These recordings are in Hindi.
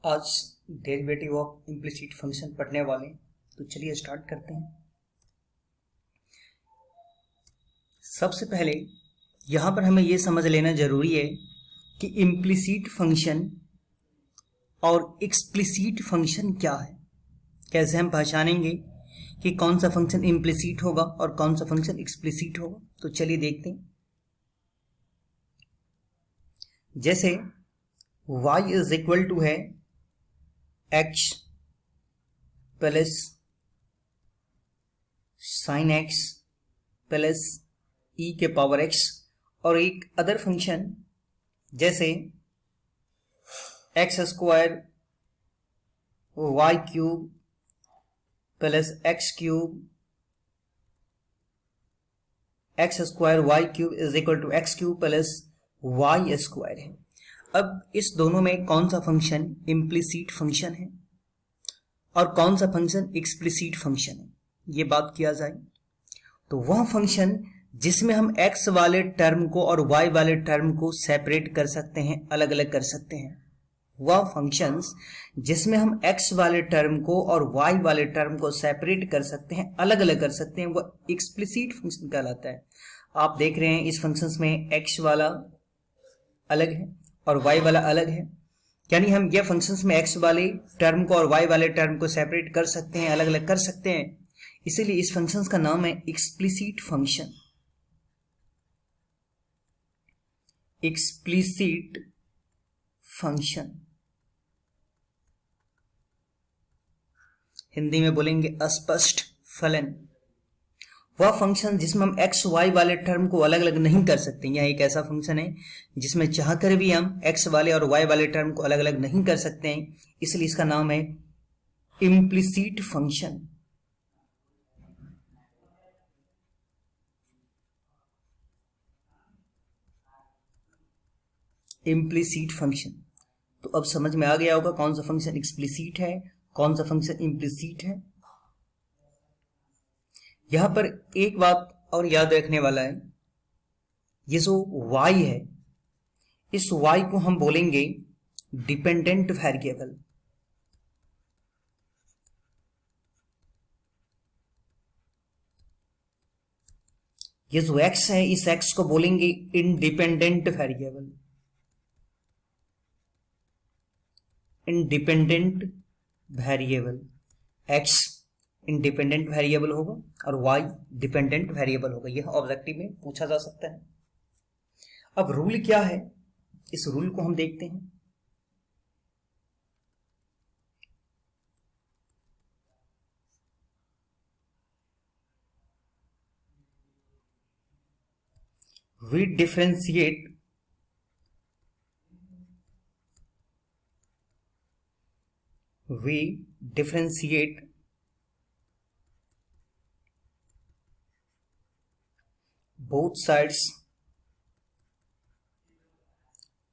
आज डेरिवेटिव ऑफ इम्प्लिसिट फंक्शन पढ़ने वाले हैं, तो चलिए स्टार्ट करते हैं। सबसे पहले यहाँ पर हमें ये समझ लेना जरूरी है कि इम्प्लिसिट फंक्शन और एक्सप्लिसिट फंक्शन क्या है। कैसे हम पहचानेंगे कि कौन सा फंक्शन इम्प्लिसिट होगा और कौन सा फंक्शन एक्सप्लिसिट होगा, तो चलिए देखते हैं। जैसे y इज इक्वल टू है x plus sine x plus e के पावर x, और एक अदर फंक्शन जैसे x square y cube plus x cube x square y cube is equal to x cube plus y square है। अब इस दोनों में कौन सा फंक्शन इम्प्लिसिट फंक्शन है और कौन सा फंक्शन एक्सप्लिसिट फंक्शन है, ये बात किया जाए तो वह फंक्शन जिसमें हम x वाले टर्म को और y वाले टर्म को सेपरेट कर सकते हैं, अलग अलग कर सकते हैं, वह फंक्शंस जिसमें हम x वाले टर्म को और y वाले टर्म को सेपरेट कर सकते हैं, अलग अलग कर सकते हैं, वह एक्सप्लिसिट फंक्शन कहलाता है। आप देख रहे हैं इस फंक्शंस में x वाला अलग है और y वाला अलग है, यानी हम ये फंक्शंस में x वाले टर्म को और y वाले टर्म को सेपरेट कर सकते हैं, अलग अलग कर सकते हैं, इसीलिए इस फंक्शंस का नाम है explicit function. Explicit function Hindi में बोलेंगे अस्पष्ट फलन। वह फंक्शन जिसमें हम x y वाले टर्म को अलग अलग नहीं कर सकते। यह एक ऐसा फंक्शन है जिसमें चाहकर भी हम x वाले और y वाले टर्म को अलग अलग नहीं कर सकते हैं, इसलिए इसका नाम है इम्प्लिसिट फंक्शन। Implicit function. तो अब समझ में आ गया होगा कौन सा फंक्शन एक्सप्लिसिट है, कौन सा फंक्शन इम्प्लिसिट है। यहां पर एक बात और याद रखने वाला है, ये जो y है, इस y को हम बोलेंगे डिपेंडेंट वेरिएबल। ये जो x है, इस x को बोलेंगे independent variable. Independent variable, x independent variable होगा और y डिपेंडेंट वेरिएबल होगा। यह ऑब्जेक्टिव में पूछा जा सकता है। अब रूल क्या है, इस रूल को हम देखते हैं। we differentiate both sides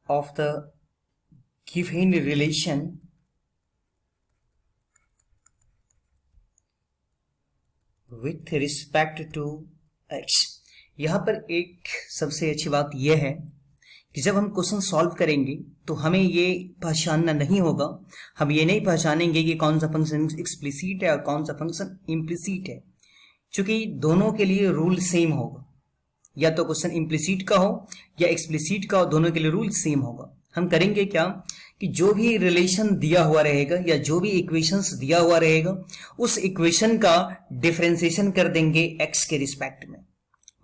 of the given relation with respect to x। यहां पर एक सबसे अच्छी बात यह है कि जब हम क्वेश्चन सॉल्व करेंगे तो हमें ये पहचानना नहीं होगा, हम ये नहीं पहचानेंगे कि कौन सा फंक्शन एक्सप्लिसिट है और कौन सा फंक्शन इम्प्लिसिट है, क्योंकि दोनों के लिए रूल सेम होगा। या तो क्वेश्चन इम्प्लिसिट का हो या एक्सप्लिसिट का हो, दोनों के लिए रूल सेम होगा। हम करेंगे क्या कि जो भी रिलेशन दिया हुआ रहेगा या जो भी इक्वेशंस दिया हुआ रहेगा, उस इक्वेशन का डिफरेंशिएशन कर देंगे x के रिस्पेक्ट में।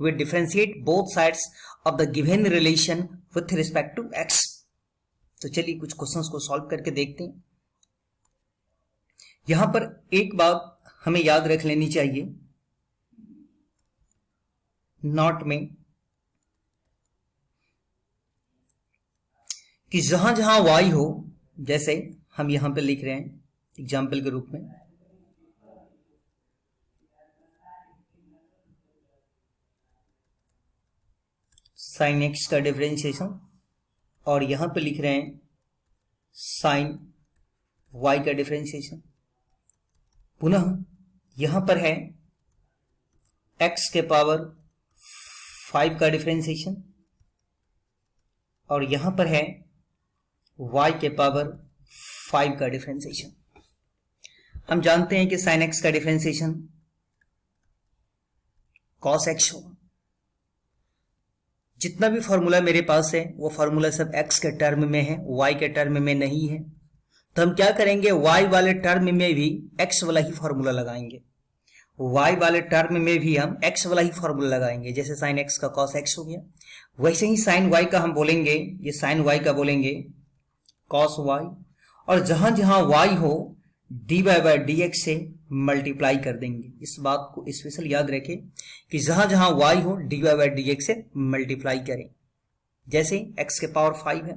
We differentiate both sides of the given relation with respect to x। तो चलिए कुछ क्वेश्चंस को सॉल्व करके देखते हैं। यहां पर एक बात हमें याद रख लेनी चाहिए, नॉट में, कि जहां जहां y हो, जैसे हम यहां पे लिख रहे हैं एग्जाम्पल के रूप में, साइन x का डिफरेंशिएशन, और यहां पे लिख रहे हैं साइन y का डिफरेंशिएशन। पुनः यहां पर है x के पावर 5 का डिफरेंशिएशन और यहां पर है y के पावर 5 का डिफरेंशिएशन। हम जानते हैं कि साइन एक्स का डिफरेंशिएशन कॉस एक्स होगा। जितना भी फॉर्मूला मेरे पास है वो फॉर्मूला सब एक्स के टर्म में है, वाई के टर्म में नहीं है। तो हम क्या करेंगे, वाई वाले टर्म में भी एक्स वाला ही फॉर्मूला लगाएंगे, वाई वाले टर्म में भी हम एक्स वाला ही फॉर्मूला लगाएंगे। जैसे साइन एक्स का कॉस एक्स हो गया, वैसे ही साइन वाई का हम बोलेंगे, ये साइन वाई का बोलेंगे कॉस वाई, और जहां जहां वाई हो D Y by D x से मल्टीप्लाई कर देंगे। इस बात को स्पेशल याद रखें कि जहां जहां वाई हो D Y by D x से मल्टीप्लाई करें। जैसे एक्स के पावर 5 है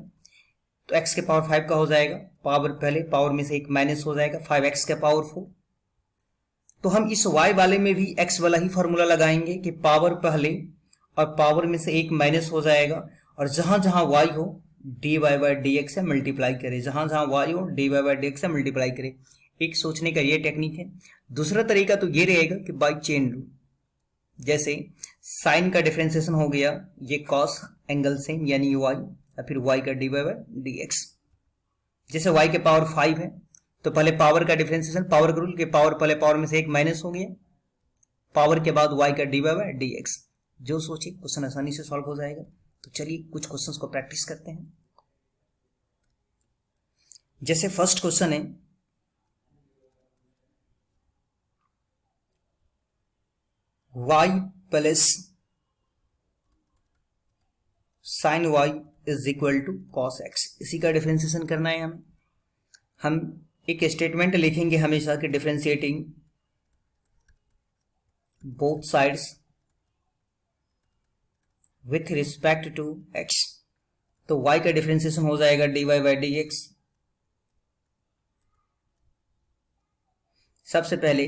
तो एक्स के पावर 5 का हो जाएगा, पावर पहले पावर में से एक माइनस हो जाएगा, 5x के पावर 4। तो हम इस y वाले में भी x वाला ही फॉर्मूला लगाएंगे कि पावर पहले और पावर में से एक माइनस हो जाएगा, और जहां जहां y हो D Y by D x से मल्टीप्लाई करें, जहां जहां y हो D Y by D x से मल्टीप्लाई करें। एक सोचने का ये टेक्निक है। दूसरा तरीका तो ये रहेगा कि बाई चेन रूल, जैसे साइन का डिफरेंशिएशन हो गया ये कॉस एंगल से यानी y, या फिर y का d Y by D x. जैसे y के पावर 5 है तो पहले पावर का डिफरेंशिएशन, पावर का रूल के पावर पहले पावर में से एक माइनस हो गया, पावर के बाद y का d Y by D x. जो सोचे क्वेश्चन आसानी से सॉल्व हो जाएगा। तो चलिए कुछ क्वेश्चंस को प्रैक्टिस करते हैं। जैसे फर्स्ट क्वेश्चन है, y plus sine y is equal to cos x, इसी का डिफरेंशिएशन करना है हमें। हम एक स्टेटमेंट लिखेंगे हमेशा कि differentiating both sides with respect to x, तो y का डिफरेंशिएशन हो जाएगा d Y by D x. सबसे पहले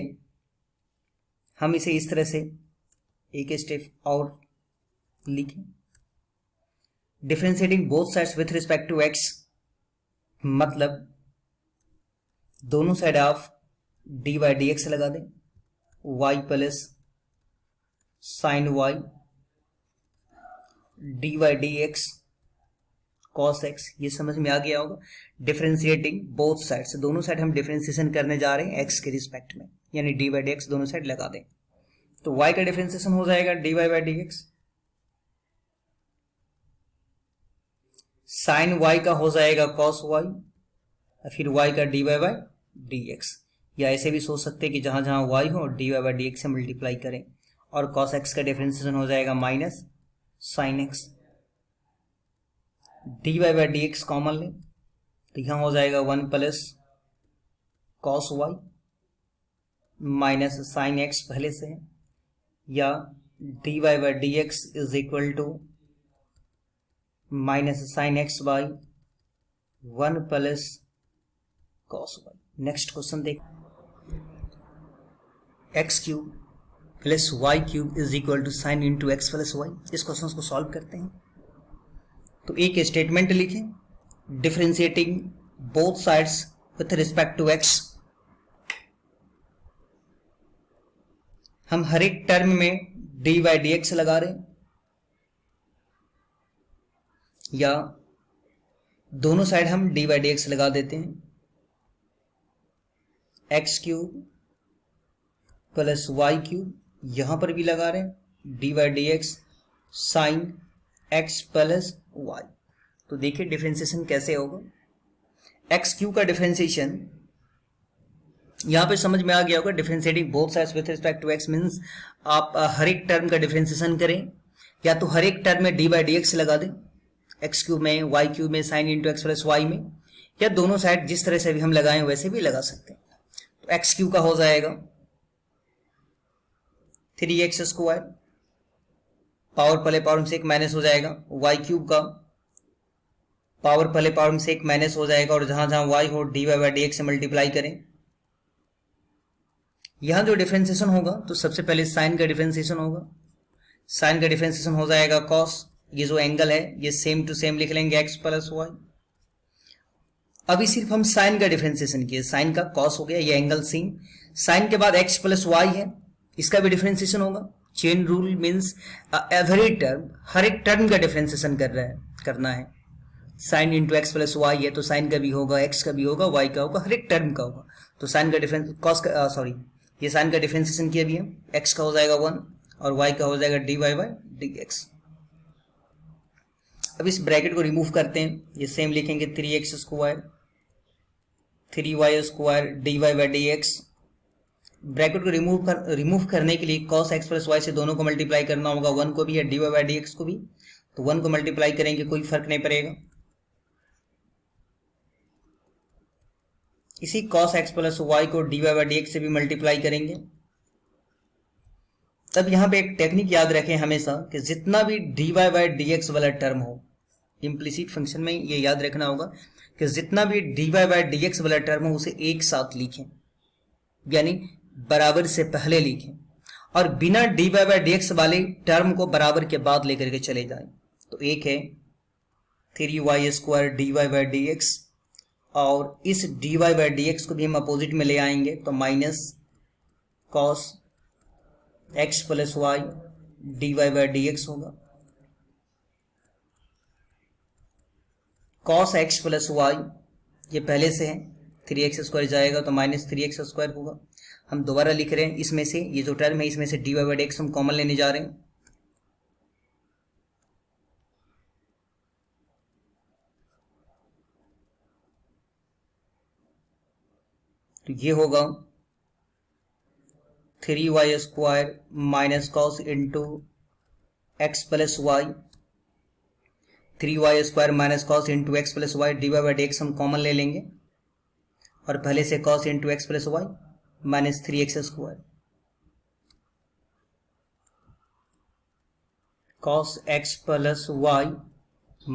हम इसे इस तरह से एक स्टेप और लिखें, differentiating both sides with respect to x, मतलब दोनों side of d y d x लगा दें, y plus sine y d y d x cos x. ये समझ में आ गया होगा। डिफरेंशिएटिंग बोथ साइड्स, दोनों साइड हम डिफरेंशिएशन करने जा रहे हैं x के रिस्पेक्ट में, यानी डी वाई डी एक्स दोनों साइड लगा दें। तो y का डिफरेंशिएशन हो जाएगा d Y by D x, sine y का हो जाएगा कॉस y, फिर y का d Y by D x. या ऐसे भी सोच सकते हैं कि जहां जहां y हो D Y by D x से मल्टीप्लाई करें, और कॉस x का डिफरेंशिएशन हो जाएगा minus sine x। D Y by D x common लें तो यहां हो जाएगा 1 plus cos y minus sine x पहले से है, या D Y by D x is equal to minus sine X by 1 plus cos y। Next question देख, X cube plus Y cube is equal to sine into x plus Y. इस क्वेश्चन को सॉल्व करते हैं। तो एक स्टेटमेंट लिखें, differentiating both sides with respect to x. हम हर एक टर्म में डी वाई डी एक्स लगा रहे हैं, या दोनों साइड हम डी वाई डी एक्स लगा देते हैं। X cube plus Y cube, यहां पर भी लगा रहे हैं d y d x sine x plus Y. तो देखिए डिफरेंशिएशन कैसे होगा। एक्स क्यूब का डिफरेंशिएशन यहां पे समझ में आ गया होगा। Differentiating both sides with respect to x means आप हर एक टर्म का डिफरेंशिएशन करें, या तो हर एक टर्म में डी बाई डी एक्स लगा दें, एक्स क्यूब में, वाई क्यूब में, sine into x plus y में, या दोनों साइड जिस तरह से भी हम लगाएं वैसे भी लगा सकते हैं। तो एक्स क्यूब का हो जाएगा 3x स्क्वायर, पावर पहले पावर में से एक माइनस हो जाएगा, वाई क्यूब का पावर पहले पावर में से एक माइनस हो जाएगा, और जहां जहां वाई हो D Y by D x से मल्टीप्लाई करें। यहां जो डिफरेंशिएशन होगा तो सबसे पहले साइन का डिफरेंशिएशन होगा, साइन का डिफरेंशिएशन हो जाएगा कॉस, ये जो एंगल है ये सेम टू सेम लिख लेंगे एक्स प्लस वाई। अभी सिर्फ हम साइन का डिफरेंशिएशन किए, साइन का कॉस हो गया, ये एंगल सेम। साइन के बाद एक्स प्लस वाई है, इसका भी डिफरेंशिएशन होगा। Chain rule means every term, हर एक टर्म का डिफरेंशिएशन करना है। Sine into x plus Y है तो साइन का भी होगा, एक्स का भी होगा, वाई का होगा, हर एक टर्म का होगा। तो साइन का डिफरेंस कॉस का सॉरी ये साइन का डिफरेंशिएशन किया भी है, एक्स का हो जाएगा 1 और वाई का हो जाएगा dy बाई डी एक्स। अब इस ब्रैकेट को रिमूव करते हैं, ये सेम लिखेंगे 3x square 3y square dy by D x. Bracket को रिमूव करने के लिए cos x प्लस वाई से दोनों को मल्टीप्लाई करना होगा, 1 को भी या dy बाई डी एक्स को भी। तो 1 को मल्टीप्लाई करेंगे, कोई फर्क नहीं पड़ेगा। इसी cos x प्लस वाई को dy बाई डी एक्स से भी मल्टीप्लाई करेंगे। तब यहां पे एक टेक्निक याद रखें हमेशा कि जितना भी dy बाई डी एक्स वाला टर्म हो, इम्प्लिसिट फंक्शन में ये याद रखना होगा कि जितना भी dy बाई डी एक्स वाला टर्म हो उसे एक साथ लिखें, यानी बराबर से पहले लिखें, और बिना dy बाई डी एक्स वाले टर्म को बराबर के बाद लेकर के चले जाएं। तो एक है 3y square dy by D x, और इस dy बाई डी एक्स को भी हम अपोजिट में ले आएंगे तो minus cos x plus y dy by D x होगा। cos x प्लस वाई ये पहले से है, 3x स्क्वायर जाएगा तो माइनस 3x स्क्वायर होगा। हम दोबारा लिख रहे हैं, इसमें से ये जो टर्म है इसमें से dy बाई डी एक्स हम कॉमन लेने जा रहे हैं। तो ये होगा 3y square minus cos into x plus y, 3y square minus cos into x plus y dy by D x हम कॉमन ले लेंगे, और पहले से cos into x plus y minus 3x square, cos x plus y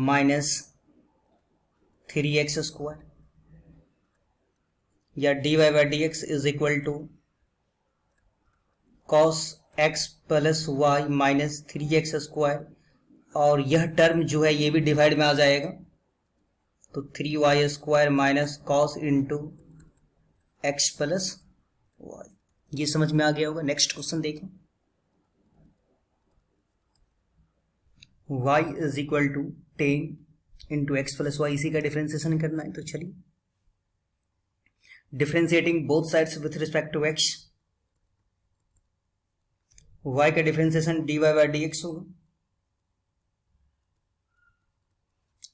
minus 3x square, या dy by D x is equal to cos x plus y minus 3x square, और यह टर्म जो है ये भी डिवाइड में आ जाएगा तो 3y square minus cos into x plus y. ये समझ में आ गया होगा। नेक्स्ट क्वेश्चन देखें, y is equal to 10 into x plus y, इसी का डिफरेंशिएशन करना है। तो चलिए, differentiating both sides with respect to x, y का differentiation dy by D x होगा।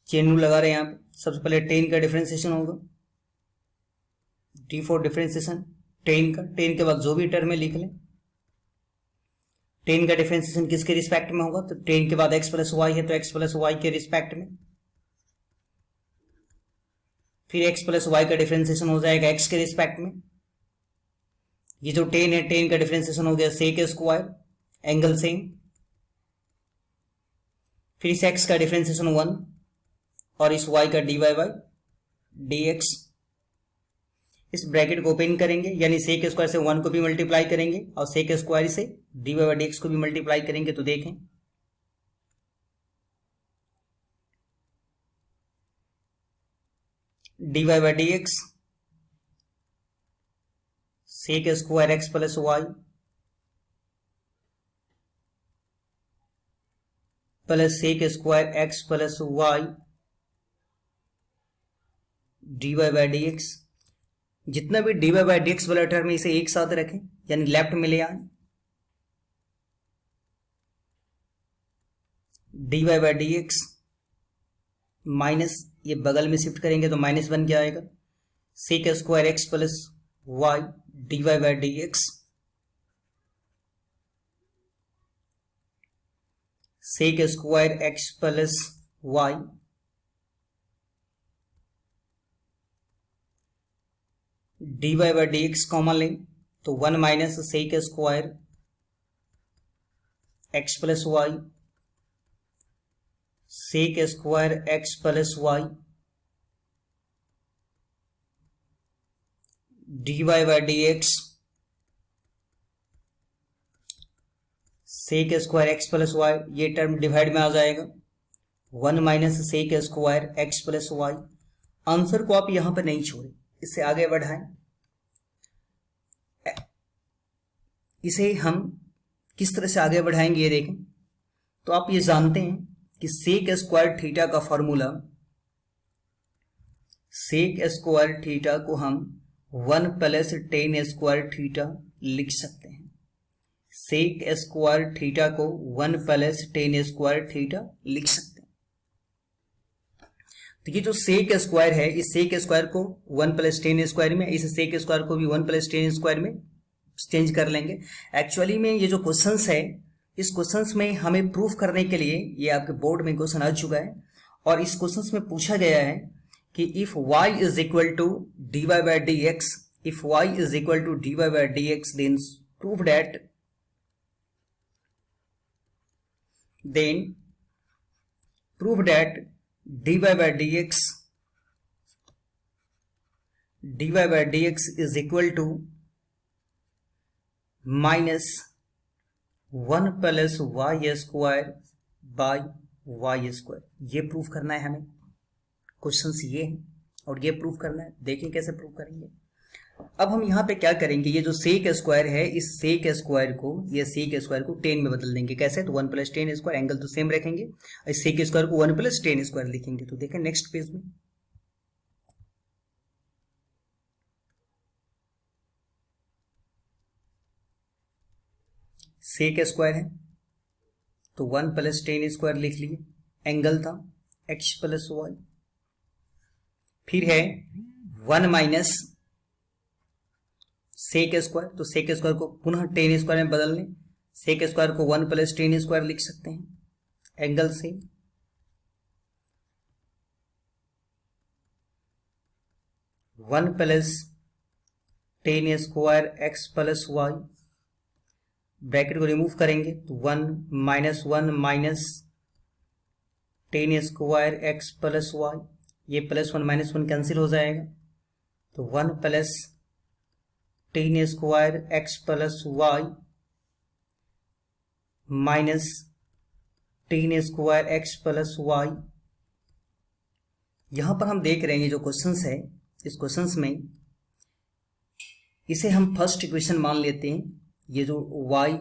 चेन रूल लगा रहे हैं यहाँ पे। सबसे पहले 10 का डिफरेंशिएशन होगा, d फॉर डिफरेंशिएशन 10 का, 10 के बाद जो भी टर्म है लिख लें। 10 का डिफरेंशिएशन किसके रिस्पेक्ट में होगा, तो 10 के बाद x प्लस वाई है तो x प्लस वाई के रिस्पेक्ट में। फिर x प्लस वाई का डिफरेंशिएशन हो जाएगा x के रिस्पेक्ट में। ये जो 10 है, 10 का डिफरेंशिएशन हो गया सेक स्क्वायर, एंगल सेम। फिर इस x का डिफरेंशिएशन 1 और इस y का dy बाई डी एक्स। इस ब्रैकेट को ओपन करेंगे, यानी सेक स्क्वायर से 1 को भी मल्टीप्लाई करेंगे और सेक स्क्वायर से dy बाई डी एक्स को भी मल्टीप्लाई करेंगे। तो देखें, dy by D x sec square x plus y plus sec square x plus y dy by D x. जितना भी dy बाई डी एक्स वाला टर्म है इसे एक साथ रखें, यानी लेफ्ट में ले आए। dy by D x minus, ये बगल में शिफ्ट करेंगे तो माइनस बन के आएगा, sec square x plus y dy by D x, sec square x plus y dy by D x common लें तो 1 minus sec square x plus y sec square x plus y dy by D x sec square x plus y, ये टर्म डिवाइड में आ जाएगा 1 minus sec square x plus y. Answer को आप यहां पर नहीं छोड़े, इससे आगे बढ़ाएं। इसे हम किस तरह से आगे बढ़ाएंगे ये देखें। तो आप ये जानते हैं कि सेक स्क्वायर थीटा का फॉर्मूला सेक स्क्वायर थीटा को हम 1 प्लस टेन स्क्वायर थीटा लिख सकते हैं। सेक स्क्वायर थीटा को 1 प्लस टेन स्क्वायर थीटा लिख सकते हैं। तो ये जो सेक स्क्वायर है, इस सेक स्क्वायर को 1 प्लस टेन स्क्वायर में, इस सेक स्क्वायर को भी 1 प्लस टेन स्क्वायर में चेंज कर लेंगे। एक्चुअली में ये जो क्वेश्चंस है, इस क्वेश्चंस में हमें प्रूफ करने के लिए, ये आपके बोर्ड में क्वेश्चन आ चुका है और इस क्वेश्चंस में पूछा गया है कि if y is equal to dy by dx, if y is equal to dy by dx, then prove that dy by dx is equal to minus 1 plus y square by y square। ये प्रूफ करना है हमें, क्वेश्चंस ये है और ये प्रूफ करना है। देखें कैसे प्रूफ करेंगे। अब हम यहाँ पे क्या करेंगे, ये जो सेक स्क्वायर है, इस सेक स्क्वायर को, ये सेक स्क्वायर को 10 में बदल देंगे। कैसे? तो 1 प्लस टेन स्क्वायर, एंगल तो सेम रखेंगे, इस सेक स्क्वायर को 1 प्लस टेन स्क्वायर लिखेंगे। तो देखें नेक्स्ट पेज में, सेक स्क्वायर है तो 1 प्लस टेन स्क्वायर लिख लिए, एंगल था x प्लस वाई, फिर है 1 माइनस सेक स्क्वायर, तो सेक स्क्वायर को पुनः टेन स्क्वायर में बदल लें, सेक स्क्वायर को 1 प्लस टेन स्क्वायर लिख सकते हैं, एंगल से 1 plus ten square x plus y, bracket को रिमूव करेंगे तो 1 minus ten square x plus y, ये प्लस 1 माइनस 1 कैंसिल हो जाएगा, तो 1 plus ten square x plus y minus ten square x plus y. यहां पर हम देख रहे हैं जो क्वेश्चंस है, इस क्वेश्चंस में इसे हम फर्स्ट इक्वेशन मान लेते हैं। ये जो y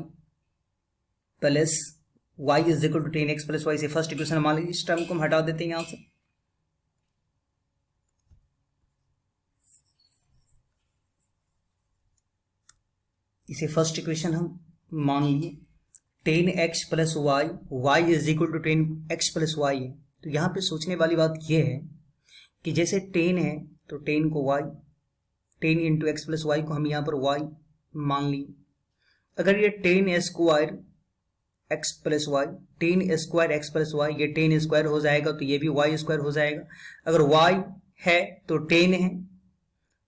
plus y is equal to ten x plus y से फर्स्ट इक्वेशन मान लीजिए। इस टर्म को हम हटा देते हैं यहां से, इसे फर्स्ट इक्वेशन हम मान लिए। Ten x plus y, y is equal to ten x plus Y है। तो यहाँ पे सोचने वाली बात यह है कि जैसे टेन है तो टेन को y, ten into x plus Y को हम यहाँ पर वाई मान लिए। अगर ये ten square x plus y, ten square x plus y, ये टेन स्क्वायर हो जाएगा तो ये भी वाई स्क्वायर हो जाएगा। अगर वाई है तो टेन है,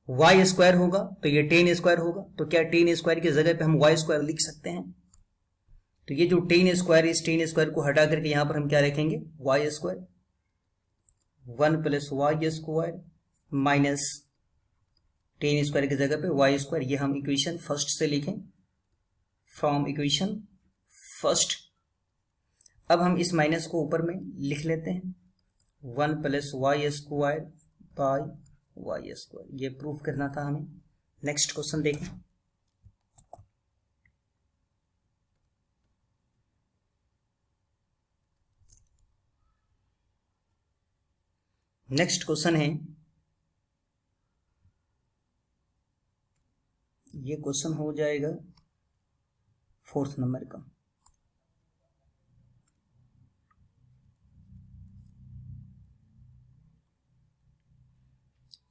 वाई स्क्वायर होगा तो ये टेन स्क्वायर होगा, तो क्या टेन स्क्वायर की जगह पे हम वाई स्क्वायर लिख सकते हैं। तो ये जो टेन स्क्वायर, इस टेन स्क्वायर को हटा करके यहां पर हम क्या रखेंगे, y square, 1 plus y square minus ten square की जगह पे वाई स्क्वायर। ये हम इक्वेशन फर्स्ट से लिखें, फ्रॉम इक्वेशन फर्स्ट। अब हम इस माइनस को ऊपर में लिख लेते हैं, 1 plus y square by y square. ये प्रूफ करना था हमें। नेक्स्ट क्वेश्चन देखें। नेक्स्ट क्वेश्चन है, ये क्वेश्चन हो जाएगा 4th नंबर का।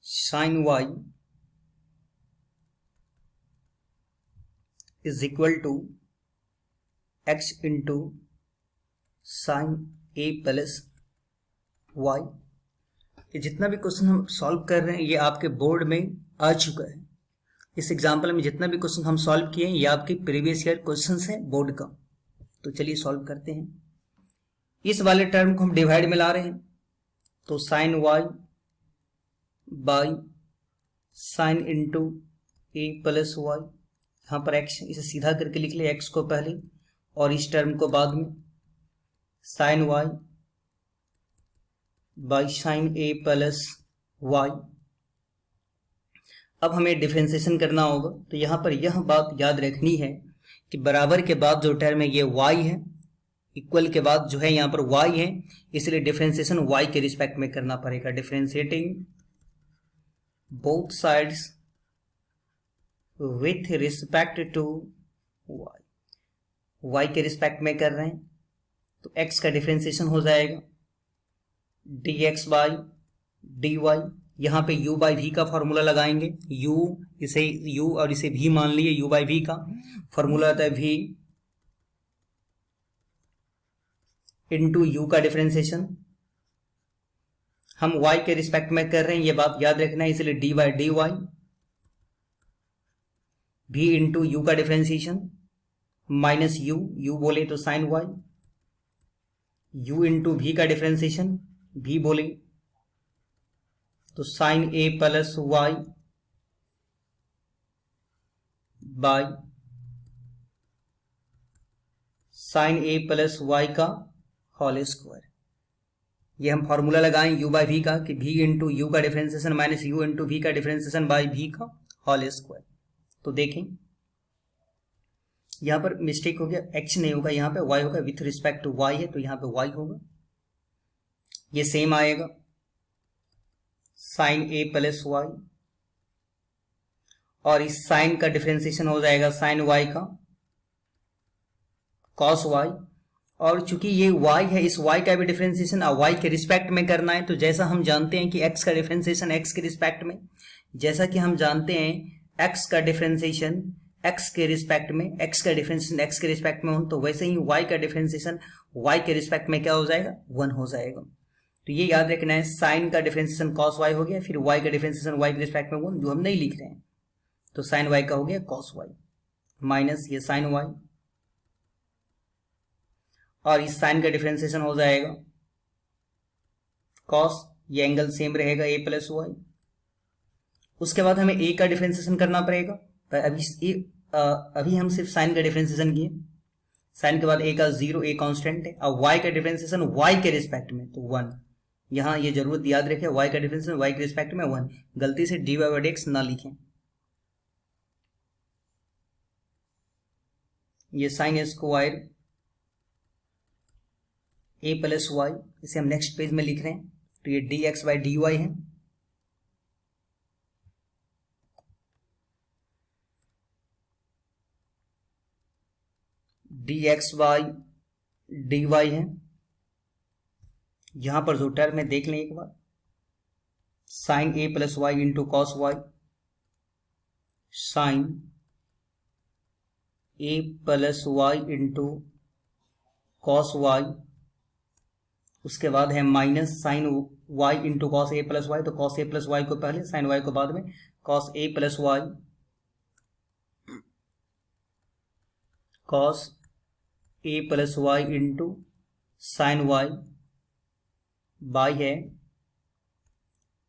Sine y is equal to x into sine a plus y. ये जितना भी क्वेश्चन हम सॉल्व कर रहे हैं ये आपके बोर्ड में आ चुका है। इस एग्जाम्पल में जितना भी क्वेश्चन हम सॉल्व किए हैं ये आपके प्रीवियस ईयर क्वेश्चंस हैं बोर्ड का। तो चलिए सॉल्व करते हैं। इस वाले टर्म को हम डिवाइड में ला रहे हैं, तो sine Y by sine into a plus y, यहाँ पर एक्स, इसे सीधा करके लिख ले, एक्स को पहले और इस टर्म को बाद में, sine Y by sine a plus y. अब हमें डिफरेंशिएशन करना होगा, तो यहाँ पर यह बात याद रखनी है कि बराबर के बाद जो टर्म है ये y है, इक्वल के बाद जो है यहाँ पर y है, इसलिए डिफरेंशिएशन y के रिस्पेक्ट में करना पड़ेगा। Differentiating both sides with respect to y, y के रिस्पेक्ट में कर रहे हैं तो x का डिफरेंशिएशन हो जाएगा dx बाई dy। यहाँ पे u बाई v का फॉर्मूला लगाएंगे, इसे u और इसे v मान लिए, u बाई v का फॉर्मूला आता है v इंटू यू का डिफरेंशिएशन। हम y के रिस्पेक्ट में कर रहे हैं, ये बात याद रखना है, इसलिए d by d y, v into u का डिफरेंशिएशन माइनस यू बोले तो sine y, u into v का डिफरेंशिएशन, v बोले तो sine a plus y by sine a plus y का होल स्क्वायर। ये हम फॉर्मूला लगाएं u बाई v का कि v इंटू यू का differentiation minus u into v का डिफरेंशिएशन बाई v का होल स्क्वायर। तो देखें यहां पर मिस्टेक हो गया, x नहीं होगा, यहां पे y होगा, विथ रिस्पेक्ट टू y है तो यहां पे y होगा। ये सेम आएगा साइन a प्लस वाई और इस साइन का डिफरेंशिएशन हो जाएगा साइन y का कॉस y, और चूंकि ये y है, इस y का भी डिफरेंशिएशन y के रिस्पेक्ट में करना है। तो जैसा हम जानते हैं कि x का डिफरेंशिएशन x के रिस्पेक्ट में, जैसा कि हम जानते हैं x का डिफरेंशिएशन x के रिस्पेक्ट में, x का डिफरेंशिएशन x के रिस्पेक्ट में हो, तो वैसे ही y का डिफरेंशिएशन y के रिस्पेक्ट में क्या हो जाएगा, 1 हो जाएगा। तो ये याद रखना है, साइन का डिफरेंशिएशन cos y हो गया, फिर y का डिफरेंशिएशन y के रिस्पेक्ट में 1 जो हम नहीं लिख रहे हैं, तो साइन y का हो गया cos y माइनस ये साइन y, और इस साइन का डिफरेंशिएशन हो जाएगा cos, ये एंगल सेम रहेगा a प्लस वाई। उसके बाद हमें a का डिफरेंशिएशन करना पड़ेगा, तो अभी हम सिर्फ साइन का डिफरेंशिएशन किए, साइन के बाद a का 0, a कांस्टेंट है, अब y का डिफरेंशिएशन y के रिस्पेक्ट में तो 1। यहाँ ये जरूरत याद रखें, y का डिफरेंशिएशन y के रिस्पेक्ट में 1, गलती से dy बाई dx ना लिखें। ये sine square a plus y, इसे हम नेक्स्ट पेज में लिख रहे हैं, तो ये dx बाई dy है, dx बाई dy है। यहां पर जो टर्म है देख लें एक बार, sine a plus Y into cos Y, sine a plus Y into cos Y, उसके बाद है minus sine y into cos A plus Y, तो कॉस ए प्लस वाई को पहले, साइन y को बाद में, cos A plus Y, cos A plus Y into sine Y by है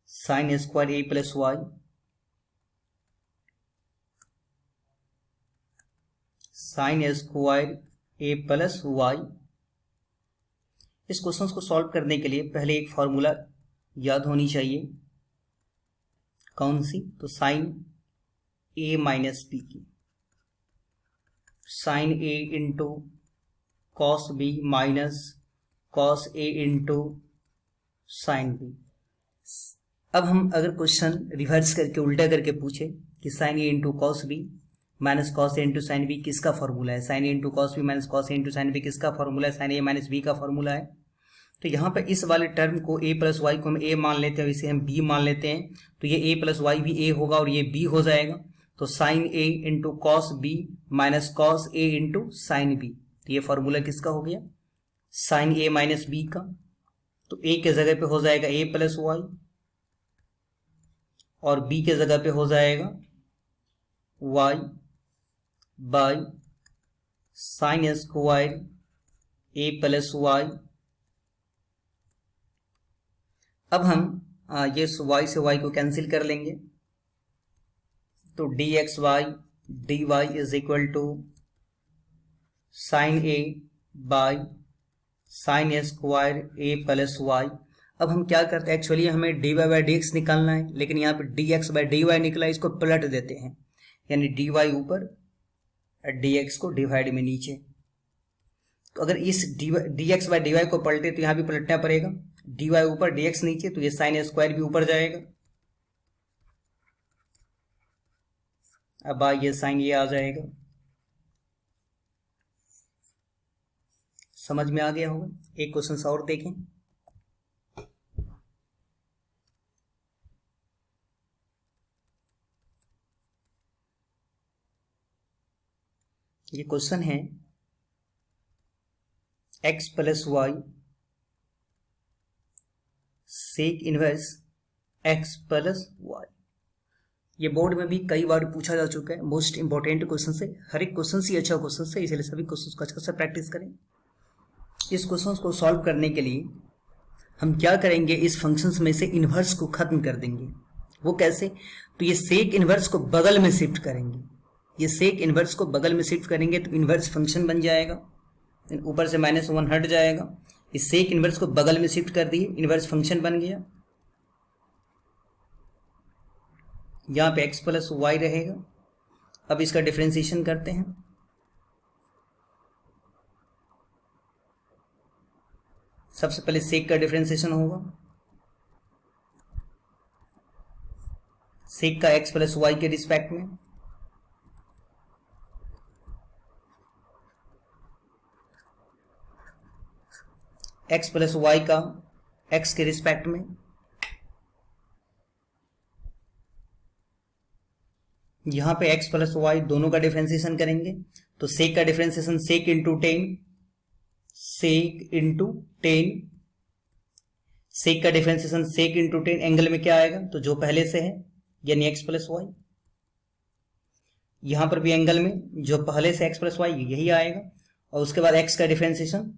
sine square A plus Y, sine square A plus Y. इस क्वेश्चन को सॉल्व करने के लिए पहले एक फॉर्मूला याद होनी चाहिए, कौन सी, तो साइन ए माइनस बी की, sine A into cos B minus cos A into sine B. अब हम अगर क्वेश्चन रिवर्स करके उल्टा करके पूछे कि sine A into cos B minus cos A into sine B किसका फॉर्मूला है, sine A into cos B minus cos A into sine B किसका फॉर्मूला है, साइन ए माइनस बी का फॉर्मूला है। तो यहाँ पर इस वाले टर्म को a प्लस वाई को हम a मान लेते हैं, इसे हम b मान लेते हैं, तो ये a प्लस वाई भी a होगा और ये b हो जाएगा। तो sine a into cos B minus cos a into sine b, तो ये फॉर्मूला किसका हो गया, साइन a माइनस बी का। तो a के जगह पे हो जाएगा a प्लस वाई और b के जगह पे हो जाएगा y by sine square a plus y. अब हम ये y से y को कैंसिल कर लेंगे, तो dx by dy is equal to sine a by sine square a plus y. अब हम क्या करते हैं, एक्चुअली हमें dy बाई dx निकालना है, लेकिन यहाँ पे dx बाई dy निकला, इसको पलट देते हैं, यानी dy ऊपर dx को डिवाइड में नीचे। तो अगर इस dx बाई dy को पलटे तो यहाँ भी पलटना पड़ेगा, dy ऊपर dx नीचे, तो ये साइन स्क्वायर भी ऊपर जाएगा अब ये साइन ये आ जाएगा, समझ में आ गया होगा। एक क्वेश्चन और देखें। ये क्वेश्चन है x plus y sec inverse x plus y. ये बोर्ड में भी कई बार पूछा जा चुका है, मोस्ट इंपॉर्टेंट क्वेश्चन से, हर एक क्वेश्चन से अच्छा क्वेश्चन से, इसलिए सभी क्वेश्चन को अच्छा से प्रैक्टिस करें। इस क्वेश्चन को सॉल्व करने के लिए हम क्या करेंगे, इस फंक्शंस में से इनवर्स को खत्म कर देंगे। वो कैसे? तो ये सेक इनवर्स को बगल में शिफ्ट करेंगे, ये सेक इनवर्स को बगल में शिफ्ट करेंगे तो इनवर्स फंक्शन बन जाएगा, ऊपर से -1 हट जाएगा। इस सेक इनवर्स को बगल में शिफ्ट कर दिए, इनवर्स फंक्शन बन गया। यहाँ पे x प्लस वाई रहेगा। अब इसका डिफरेंशिएशन करते हैं। सबसे पहले सेक का डिफरेंशिएशन होगा, सेक का x प्लस वाई के रिस्पेक्ट में, x प्लस वाई का x के रिस्पेक्ट में, यहां पे x प्लस वाई दोनों का डिफरेंशिएशन करेंगे तो सेक का डिफरेंशिएशन सेक इंटू 10, सेक इंटू 10, सेक का डिफरेंशिएशन सेक इंटू 10, एंगल में क्या आएगा तो जो पहले से है यानी x प्लस वाई। यहां पर भी एंगल में जो पहले से x प्लस वाई यही आएगा, और उसके बाद x का डिफरेंशिएशन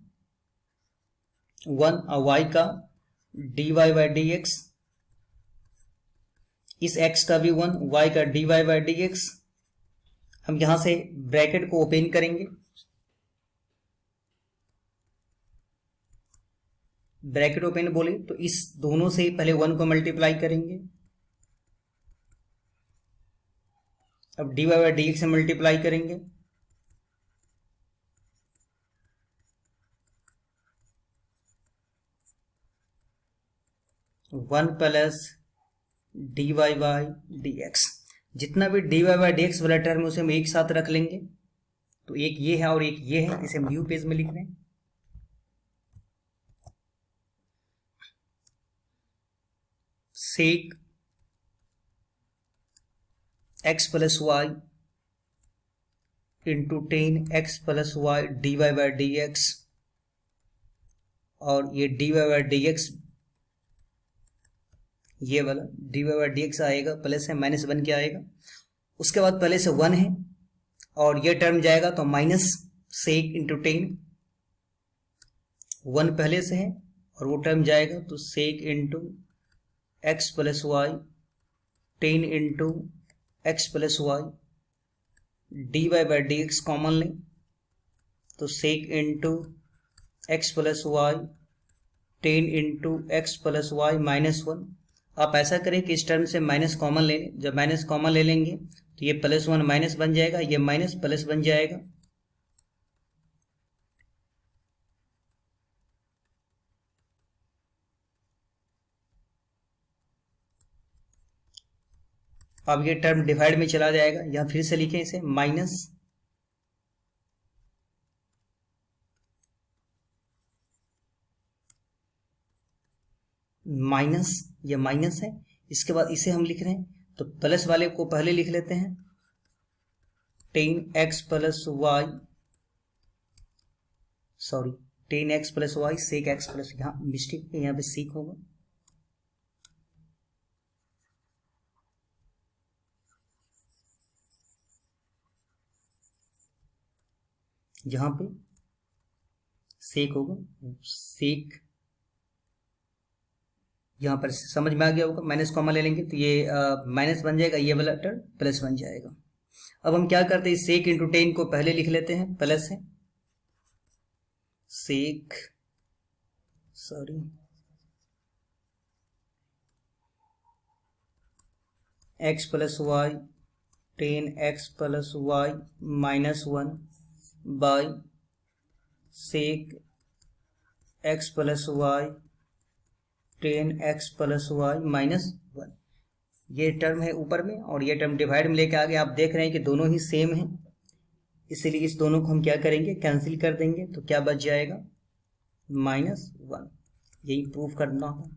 1 और y का dy बाई डी एक्स, इस x का भी 1, y का dy बाई डी एक्स। हम यहां से ब्रैकेट को ओपन करेंगे, ब्रैकेट ओपन बोले तो इस दोनों से पहले 1 को मल्टीप्लाई करेंगे, अब dy बाई डी एक्स से मल्टीप्लाई करेंगे, one plus d Y by D x. जितना भी d Y by D x वाला टर्म उसे हम एक साथ रख लेंगे, तो एक ये है और एक ये है, इसे हम न्यू पेज में लिख रहे हैं। Sec x plus Y into 10 x plus Y D Y by D x, और ये d Y by D x, ये वाला d Y by D x आएगा, प्लस है माइनस बन के आएगा। उसके बाद पहले से 1 है और ये टर्म जाएगा तो माइनस सेक इंटू 10, 1 पहले से है और वो टर्म जाएगा तो sec into x plus Y 10 into x plus Y, D Y by D x common लें तो sec into x plus Y 10 into x plus Y -1। आप ऐसा करें कि इस टर्म से माइनस कॉमन ले लें, जब माइनस कॉमन ले लेंगे तो ये +1 माइनस बन जाएगा, ये माइनस प्लस बन जाएगा। अब ये टर्म डिवाइड में चला जाएगा, यहां फिर से लिखें इसे माइनस माइनस, ये माइनस है। इसके बाद इसे हम लिख रहे हैं तो प्लस वाले को पहले लिख लेते हैं 10x plus y, sorry 10x plus y sec x plus, यहाँ मिस्टेक है, यहाँ पे सीक होगा, यहाँ पे सेक होगा, सेक यहाँ पर समझ में आ गया होगा। माइनस कॉमा ले लेंगे तो ये माइनस बन जाएगा, ये वाला टर्म प्लस बन जाएगा। अब हम क्या करते हैं, सेक इंटू 10 को पहले लिख लेते हैं, प्लस है sec, sorry X plus Y 10x plus Y -1 by sec x plus Y 10x plus Y -1। ये टर्म है ऊपर में और ये टर्म डिवाइड में लेके आगे, आप देख रहे हैं कि दोनों ही सेम हैं, इसलिए इस दोनों को हम क्या करेंगे, कैंसिल कर देंगे। तो क्या बच जाएगा, -1। यही प्रूफ करना हो।